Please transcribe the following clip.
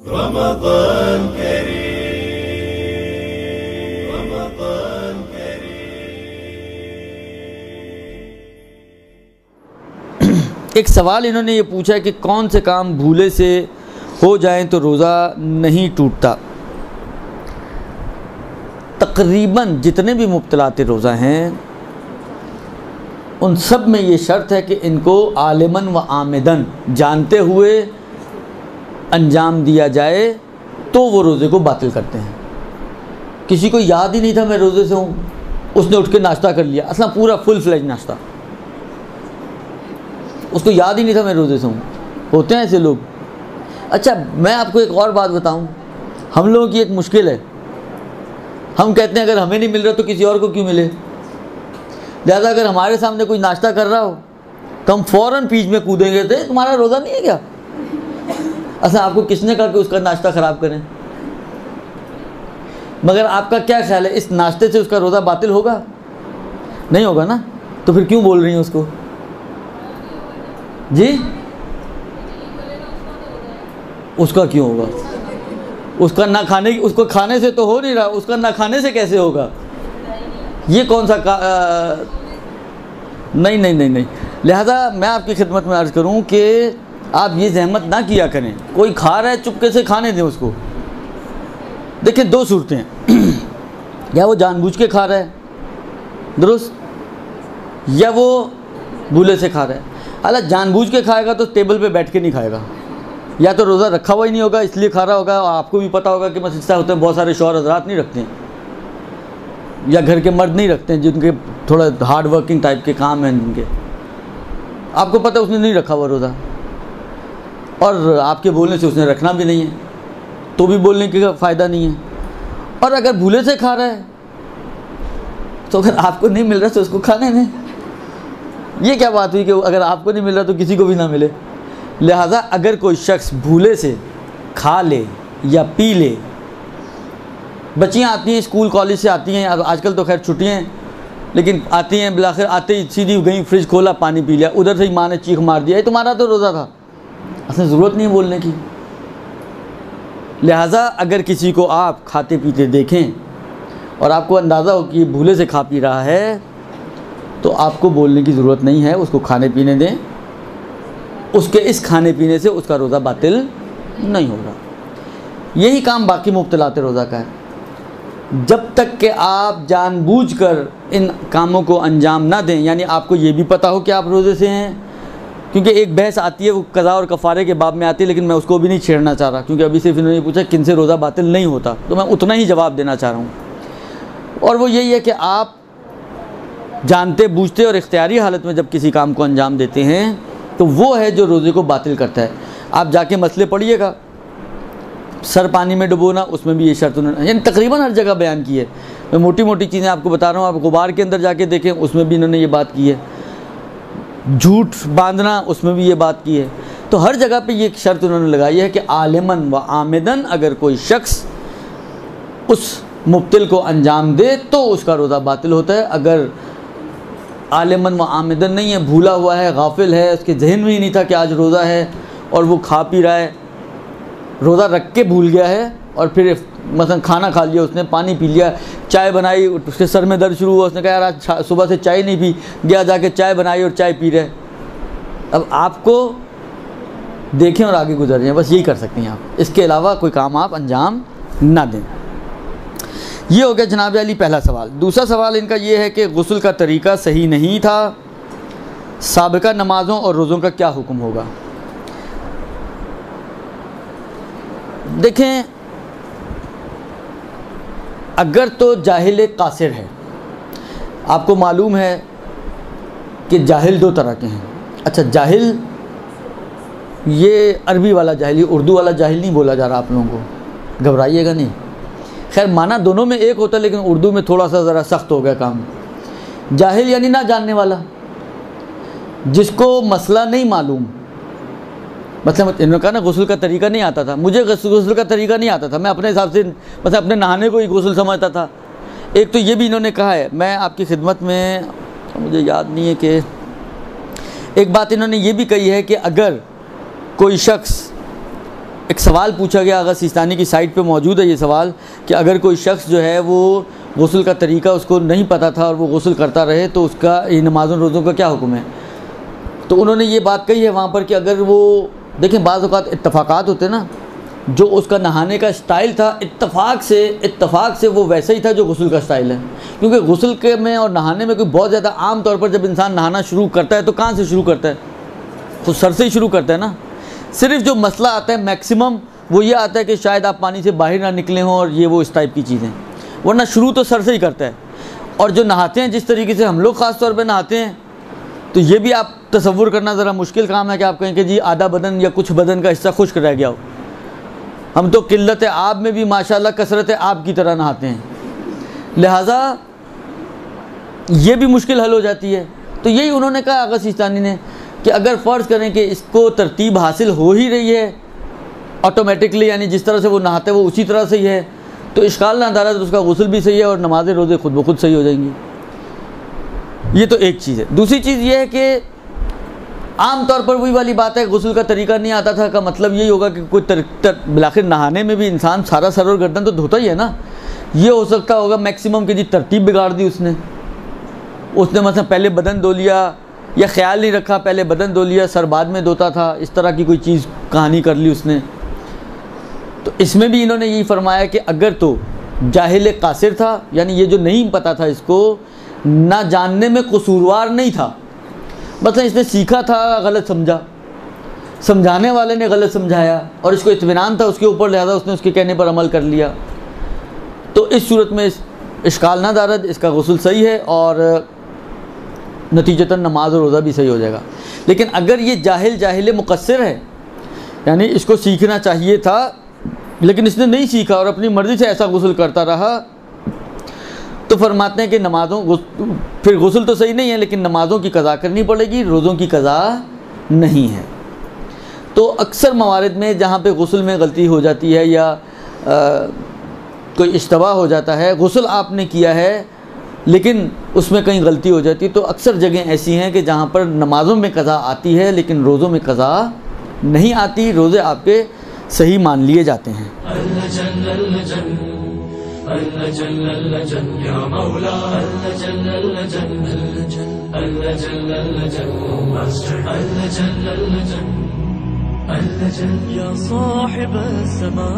रमज़ान करीम, रमज़ान करीम। एक सवाल इन्होंने ये पूछा कि कौन से काम भूले से हो जाएं तो रोज़ा नहीं टूटता। तकरीबन जितने भी मुब्तलाते रोज़ा हैं उन सब में ये शर्त है कि इनको आलिमन व आमिदन जानते हुए अंजाम दिया जाए तो वो रोज़े को बातिल करते हैं। किसी को याद ही नहीं था मैं रोज़े से हूँ, उसने उठ के नाश्ता कर लिया, असल पूरा फुल फ्लेज नाश्ता, उसको याद ही नहीं था मैं रोज़े से हूँ। होते हैं ऐसे लोग। अच्छा, मैं आपको एक और बात बताऊँ, हम लोगों की एक मुश्किल है, हम कहते हैं अगर हमें नहीं मिल रहा तो किसी और को क्यों मिले। लिहाजा अगर हमारे सामने कोई नाश्ता कर रहा हो तो हम फ़ौरन पीछ में कूदेंगे, तो तुम्हारा रोज़ा नहीं है क्या। अच्छा, आपको किसने कहा कि उसका नाश्ता ख़राब करें। मगर आपका क्या ख्याल है, इस नाश्ते से उसका रोज़ा बातिल होगा? नहीं होगा ना, तो फिर क्यों बोल रही हैं उसको जी? उसका क्यों होगा? उसका ना खाने, उसको खाने से तो हो नहीं रहा, उसका ना खाने से कैसे होगा? ये कौन सा नहीं नहीं नहीं नहीं। लिहाजा मैं आपकी खिदमत में अर्ज़ करूं कि आप ये जहमत ना किया करें। कोई खा रहा है, चुपके से खाने दें उसको। देखिए, दो सूरतें हैं, या वो जानबूझ के खा रहा है दुरुस्त, या वो भूले से खा रहा है। हालांकि जानबूझ के खाएगा तो टेबल पे बैठ के नहीं खाएगा, या तो रोज़ा रखा हुआ ही नहीं होगा इसलिए खा रहा होगा। और आपको भी पता होगा कि मस्जिद से होते हैं बहुत सारे शौहर हज़रात नहीं रखते हैं, या घर के मर्द नहीं रखते हैं जिनके थोड़ा हार्ड वर्किंग टाइप के काम हैं जिनके, आपको पता है उसने नहीं रखा हुआ रोज़ा, और आपके बोलने से उसने रखना भी नहीं है, तो भी बोलने का फ़ायदा नहीं है। और अगर भूले से खा रहा है तो अगर आपको नहीं मिल रहा तो उसको खाने दें। ये क्या बात हुई कि अगर आपको नहीं मिल रहा तो किसी को भी ना मिले। लिहाजा अगर कोई शख्स भूले से खा ले या पी ले, बच्चियाँ आती हैं स्कूल कॉलेज से आती हैं, आजकल तो खैर छुट्टियाँ हैं, लेकिन आती हैं, बिलाखिर आते ही सीधी गई फ्रिज खोला, पानी पी लिया, उधर से ही माँ ने चीख मार दिया, ये तुम्हारा तो रोज़ा था, असली ज़रूरत नहीं बोलने की। लिहाजा अगर किसी को आप खाते पीते देखें और आपको अंदाज़ा हो कि भूले से खा पी रहा है, तो आपको बोलने की ज़रूरत नहीं है, उसको खाने पीने दें। उसके इस खाने पीने से उसका रोज़ा बातिल नहीं होगा। यही काम बाकी मुब्तलाते रोज़ा का है। जब तक कि आप जानबूझकर इन कामों को अंजाम ना दें, यानी आपको ये भी पता हो कि आप रोज़े से हैं, क्योंकि एक बहस आती है वो कज़ा और कफ़ारे के बाब में आती है, लेकिन मैं उसको भी नहीं छेड़ना चाह रहा, क्योंकि अभी सिर्फ इन्होंने पूछा किन से रोज़ा बातिल नहीं होता, तो मैं उतना ही जवाब देना चाह रहा हूँ। और वो यही है कि आप जानते बूझते और इख्तियारी हालत में जब किसी काम को अंजाम देते हैं तो वो है जो रोज़े को बातिल करता है। आप जाके मसले पढ़िएगा, सर पानी में डुबोना, उसमें भी ये शर्त उन्होंने यानी तकरीबन हर जगह बयान की है। मैं मोटी मोटी चीज़ें आपको बता रहा हूँ, आप गुबार के अंदर जाके देखें, उसमें भी इन्होंने ये बात की है। झूठ बांधना, उसमें भी ये बात की है। तो हर जगह पे ये शर्त उन्होंने लगाई है कि आलिमन व आमिदन अगर कोई शख्स उस मुब्तिल को अंजाम दे तो उसका रोज़ा बातिल होता है। अगर आलिमन व आमिदन नहीं है, भूला हुआ है, गाफिल है, उसके जहन में ही नहीं था कि आज रोज़ा है और वो खा पी रहा है, रोज़ा रख के भूल गया है, और फिर मसलन खाना खा लिया उसने, पानी पी लिया, चाय बनाई, उसके सर में दर्द शुरू हुआ, उसने कहा यार आज सुबह से चाय नहीं पी, गया जाके चाय बनाई और चाय पी रहे। अब आपको देखें और आगे गुजर जाएं, बस यही कर सकते हैं आप, इसके अलावा कोई काम आप अंजाम ना दें। ये हो गया जनाब अली पहला सवाल। दूसरा सवाल इनका ये है कि गुस्ल का तरीक़ा सही नहीं था, साबिका नमाज़ों और रोज़ों का क्या हुक्म होगा। देखें, अगर तो जाहिल कासिर है, आपको मालूम है कि जाहिल दो तरह के हैं। अच्छा, जाहिल ये अरबी वाला जाहिल, उर्दू वाला जाहिल नहीं बोला जा रहा आप लोगों को, घबराइएगा नहीं। खैर माना दोनों में एक होता है, लेकिन उर्दू में थोड़ा सा ज़रा सख्त हो गया काम। जाहिल यानी ना जानने वाला, जिसको मसला नहीं मालूम। मतलब इन्होंने कहा ना गुस्ल का तरीका नहीं आता था, मुझे गुस्ल का तरीका नहीं आता था, मैं अपने हिसाब से मतलब अपने नहाने को ही गुस्ल समझता था। एक तो ये भी इन्होंने कहा है, मैं आपकी खिदमत में, मुझे याद नहीं है कि एक बात इन्होंने ये भी कही है कि अगर कोई शख्स एक सवाल पूछा गया, अगर सिस्तानी की साइट पे मौजूद है ये सवाल, कि अगर कोई शख्स जो है वो गुस्ल का तरीका उसको नहीं पता था और वो गुस्ल करता रहे तो उसका ये नमाज़ों रोज़ों का क्या हुक्म है। तो उन्होंने ये बात कही है वहाँ पर कि अगर वो देखें, बाज़ औक़ात इत्तफ़ाक़ात होते हैं ना, जो उसका नहाने का स्टाइल था इत्तफ़ाक़ से वो वैसा ही था जो गुस्ल का स्टाइल है। क्योंकि गुस्ल के में और नहाने में कोई बहुत ज़्यादा, आम तौर पर जब इंसान नहाना शुरू करता है तो कहाँ से शुरू करता है, खुद सर से ही शुरू करता है ना। सिर्फ जो मसला आता है मैक्सिमम वो ये आता है कि शायद आप पानी से बाहर ना निकले हों और ये वो इस टाइप की चीज़ें, वरना शुरू तो सर से ही करता है। और जो नहाते हैं जिस तरीके से हम लोग ख़ास तौर पे नहाते हैं, तो ये भी आप तसव्वुर करना ज़रा मुश्किल काम है कि आप कहें कि जी आधा बदन या कुछ बदन का हिस्सा खुश्क रह गया हो। हम तो किल्लत आब में भी माशाल्लाह कसरत आब की तरह नहाते हैं, लिहाजा ये भी मुश्किल हल हो जाती है। तो यही उन्होंने कहा आगा सिस्तानी ने कि अगर फ़र्ज़ करें कि इसको तरतीब हासिल हो ही रही है ऑटोमेटिकली, यानी जिस तरह से वो नहाते वो उसी तरह से ही है, तो इश्काल ना दारा, तो उसका गुस्ल भी सही है और नमाज़ें रोज़े खुद ब खुद सही हो जाएंगी। ये तो एक चीज़ है। दूसरी चीज़ ये है कि आम तौर पर वही वाली बात है, गुस्ल का तरीका नहीं आता था का मतलब यही होगा कि कोई बिलाखिर नहाने में भी इंसान सारा सर और गर्दन तो धोता ही है ना। ये हो सकता होगा मैक्सिमम कि जी तरतीब बिगाड़ दी उसने मतलब पहले बदन धो लिया या ख्याल नहीं रखा, पहले बदन धो लिया सर बाद में धोता था, इस तरह की कोई चीज़ कहानी कर ली उसने। तो इसमें भी इन्होंने यही फरमाया कि अगर तो जाहिल कासिर था, यानी ये जो नहीं पता था इसको ना जानने में कसूरवार नहीं था, मतलब इसने सीखा था गलत समझा, समझाने वाले ने गलत समझाया और इसको इत्मीनान था उसके ऊपर, लिहाजा उसने उसके कहने पर अमल कर लिया, तो इस सूरत में इश्काल ना दारद, इसका गुस्ल सही है और नतीजतन नमाज और रोज़ा भी सही हो जाएगा। लेकिन अगर ये जाहिल मुक़स्सिर है, यानी इसको सीखना चाहिए था लेकिन इसने नहीं सीखा और अपनी मर्ज़ी से ऐसा गुस्ल करता रहा, तो फरमाते हैं कि नमाज़ों फिर गुस्ल तो सही नहीं है लेकिन नमाज़ों की क़ज़ा करनी पड़ेगी, रोज़ों की क़ज़ा नहीं है। तो अक्सर मवारिद में जहाँ पे गुस्ल में गलती हो जाती है या कोई इश्तबा हो जाता है, गुस्ल आपने किया है लेकिन उसमें कहीं गलती हो जाती है, तो अक्सर जगह ऐसी हैं कि जहाँ पर नमाज़ों में क़ज़ा आती है लेकिन रोज़ों में क़ज़ा नहीं आती, रोज़े आपके सही मान लिए जाते हैं। या साहिब समा